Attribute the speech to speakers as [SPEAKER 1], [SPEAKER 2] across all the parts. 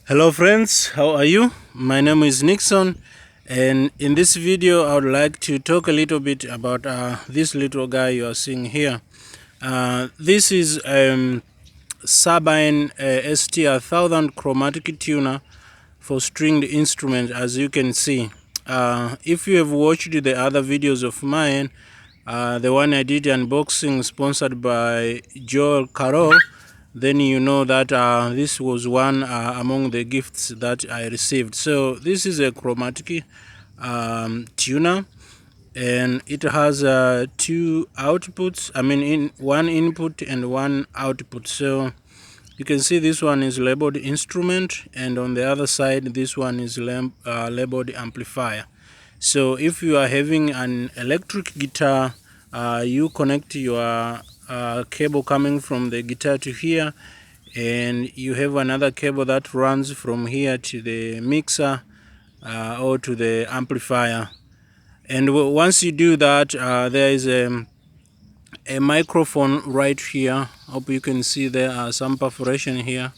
[SPEAKER 1] Hello friends, how are you? My name is Nixon, and in this video I would like to talk a little bit about this little guy you are seeing here. This is Sabine ST-1000 chromatic tuner for stringed instrument. As you can see, if you have watched the other videos of mine, the one I did unboxing sponsored by Joel Carroll, then you know that this was one among the gifts that I received. So this is a chromatic tuner, and it has two outputs, one input and one output. So you can see this one is labeled instrument, and on the other side this one is labeled amplifier. So if you are having an electric guitar, you connect your cable coming from the guitar to here, and you have another cable that runs from here to the mixer or to the amplifier. And once you do that, there is a microphone right here. Hope you can see there are some perforation here,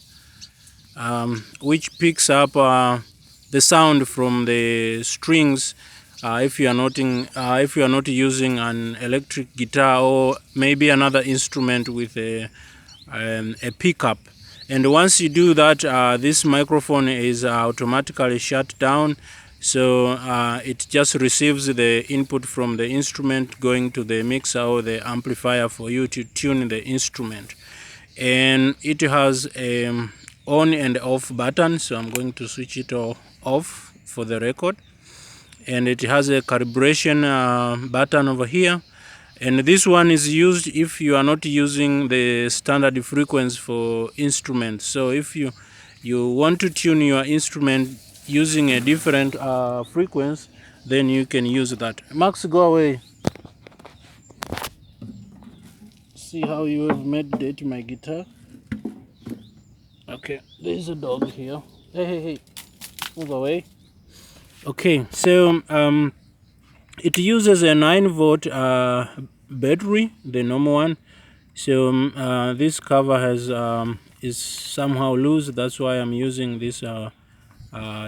[SPEAKER 1] which picks up the sound from the strings. If you are not using an electric guitar or maybe another instrument with a pickup. And once you do that, this microphone is automatically shut down, so it just receives the input from the instrument going to the mixer or the amplifier for you to tune the instrument. And it has a on and off button, so I'm going to switch it off for the record. And it has a calibration button over here, and this one is used if you are not using the standard frequency for instruments. So if you want to tune your instrument using a different frequency, then you can use that. Max, go away. See how you have made it my guitar. Okay, there's a dog here. Hey, move away. Okay, so it uses a 9-volt battery, the normal one. So this cover has is somehow loose. That's why I'm using this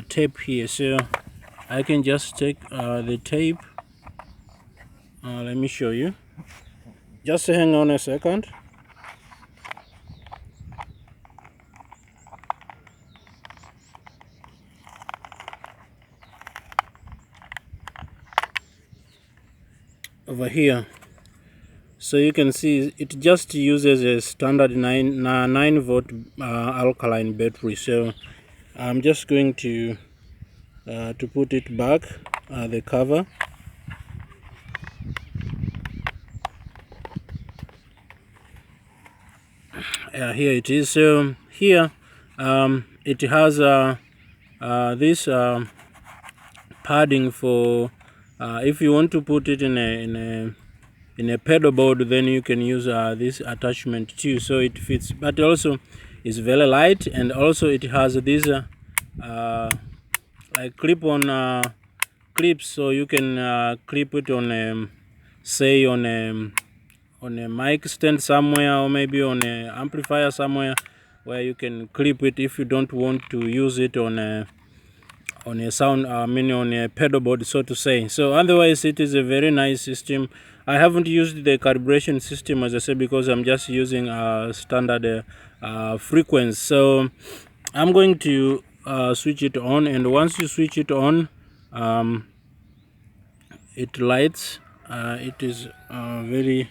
[SPEAKER 1] tape here. So I can just take the tape. Let me show you. Just hang on a second. Over here, so you can see it just uses a standard 9-volt alkaline battery. So I'm just going to put it back, the cover. Here it is. So here it has this padding for if you want to put it in a pedal board, then you can use this attachment too, so it fits. But also it's very light, and also it has this like clip-on clips, so you can clip it on say on a mic stand somewhere, or maybe on an amplifier somewhere, where you can clip it if you don't want to use it on a sound, on a pedal board, so to say. So otherwise it is a very nice system. I haven't used the calibration system, as I said, because I'm just using standard frequency. So I'm going to switch it on, and once you switch it on, it lights. It is very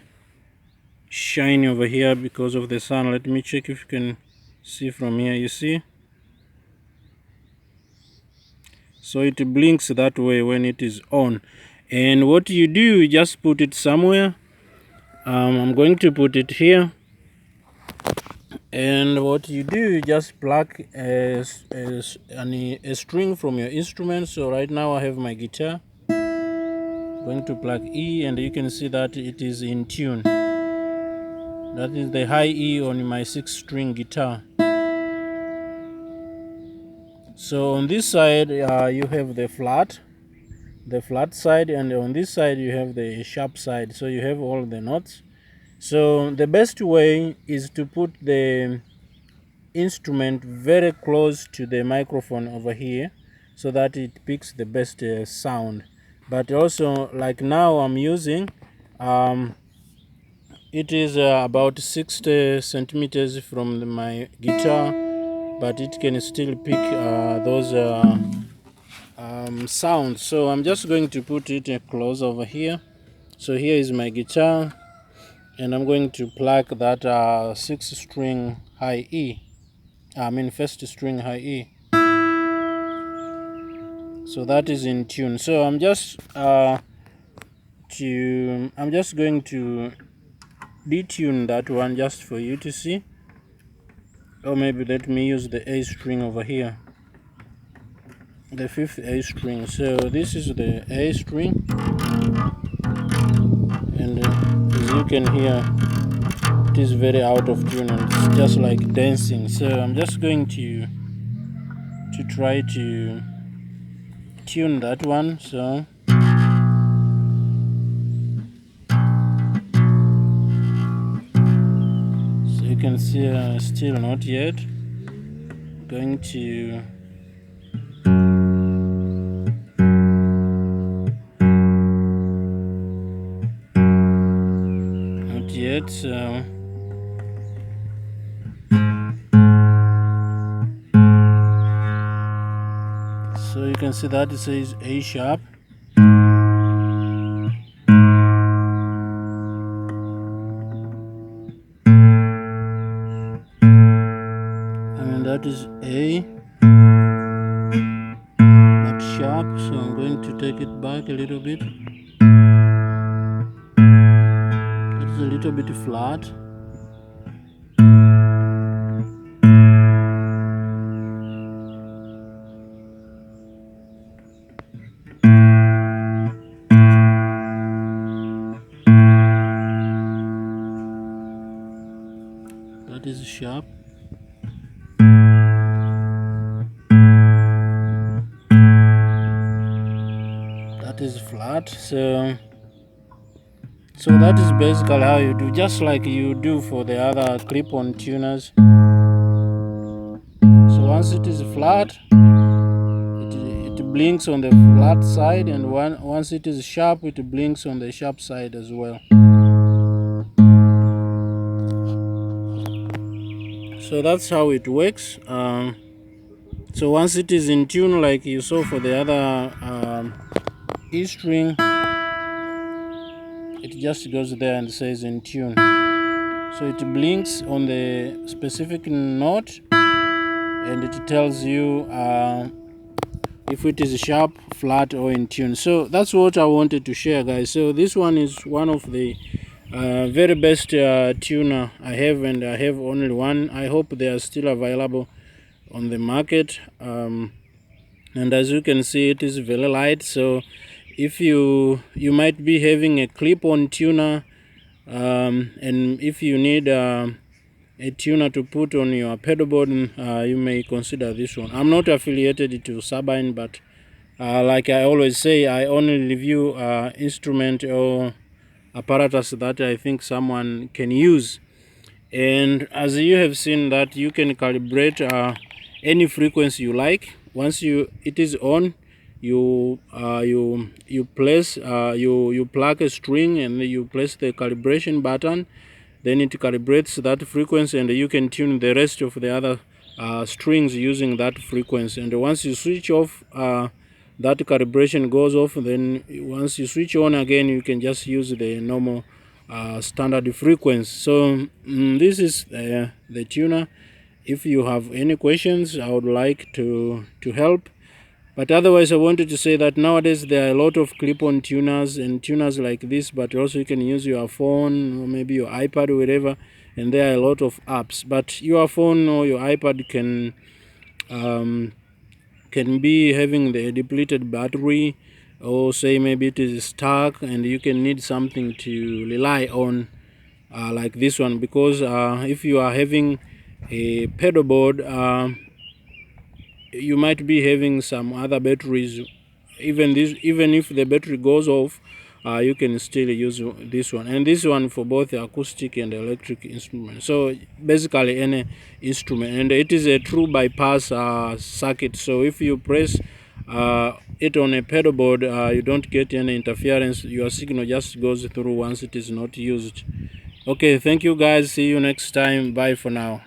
[SPEAKER 1] shiny over here because of the sun. Let me check if you can see from here. You see, so it blinks that way when it is on. And what you do, you just put it somewhere. I'm going to put it here, and what you do, you just plug a string from your instrument. So right now I have my guitar. I'm going to plug E, and you can see that it is in tune. That is the high E on my 6-string guitar. So on this side you have the flat side, and on this side you have the sharp side. So you have all the notes. So the best way is to put the instrument very close to the microphone over here so that it picks the best sound. But also, like now I'm using it is about 60 centimeters from my guitar, but it can still pick those sounds. So I'm just going to put it close over here. So here is my guitar, and I'm going to plug that 6-string high E, first string high E, so that is in tune. So I'm just going to detune that one just for you to see. Or maybe let me use the A string over here, the 5th A string. So this is the A string, and as you can hear, it is very out of tune and it's just like dancing. So I'm just going to try to tune that one. So you can see still not yet. Going to not yet. So you can see that it says A sharp. And that is A, but sharp. So I'm going to take it back a little bit. It's a little bit flat. That is sharp. That is flat. So that is basically how you do, just like you do for the other clip-on tuners. So once it is flat, it blinks on the flat side, and once it is sharp, it blinks on the sharp side as well. So that's how it works. So once it is in tune, like you saw for the other E string, it just goes there and says in tune. So it blinks on the specific note, and it tells you if it is sharp, flat, or in tune. So that's what I wanted to share, guys. So this one is one of the very best tuner I have, and I have only one. I hope they are still available on the market. And as you can see, it is very light. So if you might be having a clip-on tuner, and if you need a tuner to put on your pedalboard, you may consider this one. I'm not affiliated to Sabine, but like I always say, I only review instrument or apparatus that I think someone can use. And as you have seen, that you can calibrate any frequency you like. Once it is on, you place you plug a string, and you place the calibration button. Then it calibrates that frequency, and you can tune the rest of the other strings using that frequency. And once you switch off, that calibration goes off. Then once you switch on again, you can just use the normal standard frequency. So this is the tuner. If you have any questions, I would like to help. But otherwise, I wanted to say that nowadays there are a lot of clip-on tuners and tuners like this, but also you can use your phone or maybe your iPad or whatever, and there are a lot of apps. But your phone or your iPad can be having the depleted battery, or say maybe it is stuck, and you can need something to rely on like this one, because if you are having a pedal board, you might be having some other batteries. Even if the battery goes off, you can still use this one, and this one for both acoustic and electric instruments. So basically any instrument, and it is a true bypass circuit. So if you press it on a pedal board, you don't get any interference. Your signal just goes through once it is not used. Okay, thank you guys, see you next time, bye for now.